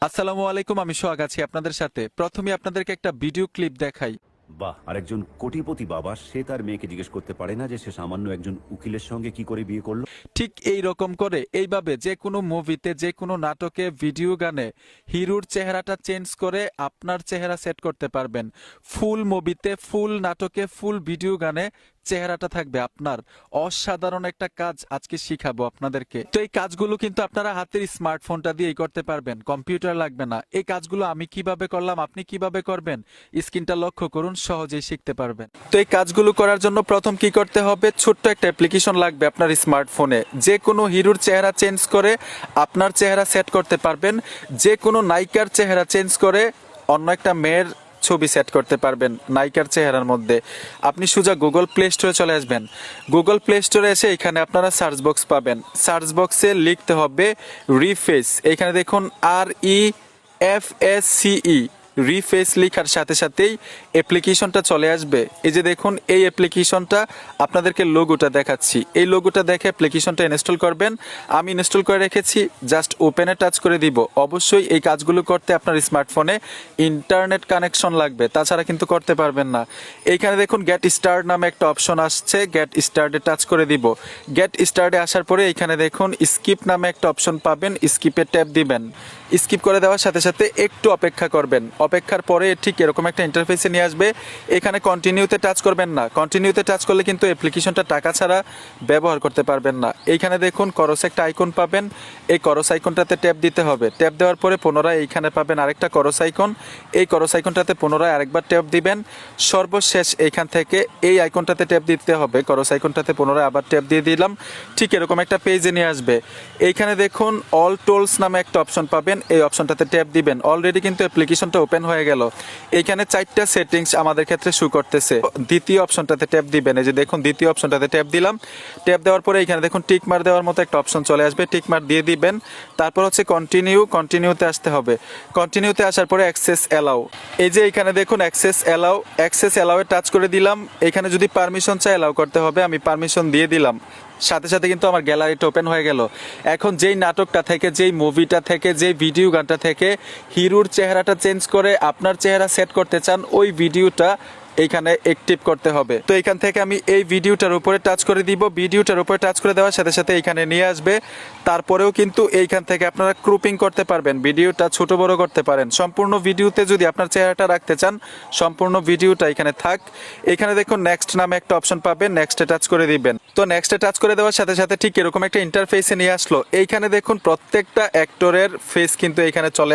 আসসালামু আলাইকুম, আমি সোহাগ আছি আপনাদের সাথে। প্রথমে আপনাদেরকে একটা ভিডিও ক্লিপ দেখাই। বাহ! আরেকজন কোটিপতি বাবা সে তার মেয়েকে জিজ্ঞেস করতে পারে না যে সে সামান্য একজন উকিলের সঙ্গে কি করে বিয়ে করলো? ঠিক এই রকম করে এইভাবে যে কোনো মুভিতে, যে কোনো নাটকে, ভিডিও গানে হিরোর চেহারাটা চেঞ্জ করে আপনার চেহারা সেট করতে পারবেন। ফুল মুভিতে, ফুল নাটকে, ফুল ভিডিও গানে চেহারাটা থাকবে আপনার। অসাধারণ একটা কাজ আজকে শিখাবো আপনাদেরকে। তো এই কাজগুলো কিন্তু আপনারা হাতের স্মার্টফোনটা দিয়েই করতে পারবেন, কম্পিউটার লাগবে না। এই কাজগুলো আমি কিভাবে করলাম, আপনি কিভাবে করবেন, স্ক্রিনটা লক্ষ্য করুন, সহজেই শিখতে পারবেন। তো এই কাজগুলো করার জন্য প্রথম কি করতে হবে, ছোট্ট একটা অ্যাপ্লিকেশন লাগবে আপনার স্মার্টফোনে। যে কোনো হিরোর চেহারা চেঞ্জ করে আপনার চেহারা সেট করতে পারবেন। যে কোনো নায়িকার চেহারা চেঞ্জ করে অন্য একটা মেয়ের ছবি সেট করতে পারবেন নায়িকার চেহারার মধ্যে। আপনি সোজা গুগল প্লে স্টোরে চলে আসবেন। গুগল প্লে স্টোরে এসে এখানে আপনারা সার্চ বক্স পাবেন। সার্চ বক্সে লিখতে হবে রিফেস। এখানে দেখুন REFACE, রিফেস লেখার সাথে সাথেই অ্যাপ্লিকেশনটা চলে আসবে। এই যে দেখুন, এই অ্যাপ্লিকেশনটা আপনাদেরকে লোগোটা দেখাচ্ছি। এই লোগোটা দেখে অ্যাপ্লিকেশনটা ইনস্টল করবেন। আমি ইনস্টল করে রেখেছি, জাস্ট ওপেনে টাচ করে দিব। অবশ্যই এই কাজগুলো করতে আপনার স্মার্টফোনে ইন্টারনেট কানেকশন লাগবে, তাছাড়া কিন্তু করতে পারবেন না। এইখানে দেখুন গেট স্টার্ট নামে একটা অপশন আসছে, গেট স্টার্টে টাচ করে দিব। গেট স্টার্টে আসার পরে এইখানে দেখুন স্কিপ নামে একটা অপশন পাবেন, স্কিপে ট্যাপ দিবেন। স্কিপ করে দেওয়ার সাথে সাথে একটু অপেক্ষা করবেন। অপেক্ষার পরে ঠিক এরকম একটা ইন্টারফেসে নিয়ে আসবে। এখানে কন্টিনিউতে টাচ করবেন না। কন্টিনিউতে টাচ করলে কিন্তু অ্যাপ্লিকেশনটা টাকা ছাড়া ব্যবহার করতে পারবেন না। এইখানে দেখুন করস একটা আইকন পাবেন, এই করস আইকনটাতে ট্যাপ দিতে হবে। ট্যাপ দেওয়ার পরে পুনরায় এইখানে পাবেন আরেকটা করস আইকন, এই করস আইকনটাতে পুনরায় আরেকবার ট্যাপ দিবেন। সর্বশেষ এইখান থেকে এই আইকনটাতে ট্যাপ দিতে হবে, করস আইকনটাতে পুনরায় আবার ট্যাপ দিয়ে দিলাম। ঠিক এরকম একটা পেজে নিয়ে আসবে। এইখানে দেখুন অল টোলস নামে একটা অপশন পাবেন, এই অপশনটাতে ট্যাপ দিবেন। অলরেডি কিন্তু অ্যাপ্লিকেশনটা ওপেন হয়ে গেল। এইখানে 4টা সেটিংস আমাদের ক্ষেত্রে শো করতেছে। দ্বিতীয় অপশনটাতে ট্যাপ দিবেন। এই যে দেখুন দ্বিতীয় অপশনটাতে ট্যাপ দিলাম। ট্যাপ দেওয়ার পরে এখানে দেখুন টিক মার দেওয়ার মতো একটা অপশন চলে আসবে, টিক মার দিয়ে দিবেন। তারপর হচ্ছে কন্টিনিউ, কন্টিনিউতে আসতে হবে। কন্টিনিউতে আসার পরে অ্যাক্সেস অ্যালাউ, এই যে এখানে দেখুন অ্যাক্সেস অ্যালাউ, অ্যাক্সেস অ্যালাউয়ে টাচ করে দিলাম। এখানে যদি পারমিশন চাই অ্যালাউ করতে হবে, আমি পারমিশন দিয়ে দিলাম। সাথে সাথে কিন্তু আমার গ্যালারিটা ওপেন হয়ে গেল। এখন যেই নাটকটা থেকে, যেই মুভিটা থেকে, যেই ভিডিও গানটা থেকে হিরোর চেহারাটা চেঞ্জ করে আপনার চেহারা সেট করতে চান, ওই ভিডিওটা এইখানে অ্যাক্টিভ করতে হবে। তো এইখান থেকে আমি এই ভিডিওটার উপরে টাচ করে দিব। ভিডিওটার উপরে টাচ করে দেওয়ার সাথে সাথে এইখানে নিয়ে আসবে। তারপরেও কিন্তু এইখান থেকে আপনারা ক্রুপিং করতে পারবেন, ভিডিওটা ছোট বড় করতে পারেন। সম্পূর্ণ ভিডিওতে যদি আপনার চেহারাটা রাখতে চান, সম্পূর্ণ ভিডিওটা এখানে থাক। এখানে দেখুন নেক্সট নামে একটা অপশন পাবেন, নেক্সটে টাচ করে দিবেন। তো নেক্সটে টাচ করে দেওয়ার সাথে সাথে ঠিক এরকম একটা ইন্টারফেসে নিয়ে আসলো। এইখানে দেখুন প্রত্যেকটা অ্যাক্টরের ফেস কিন্তু এইখানে চলে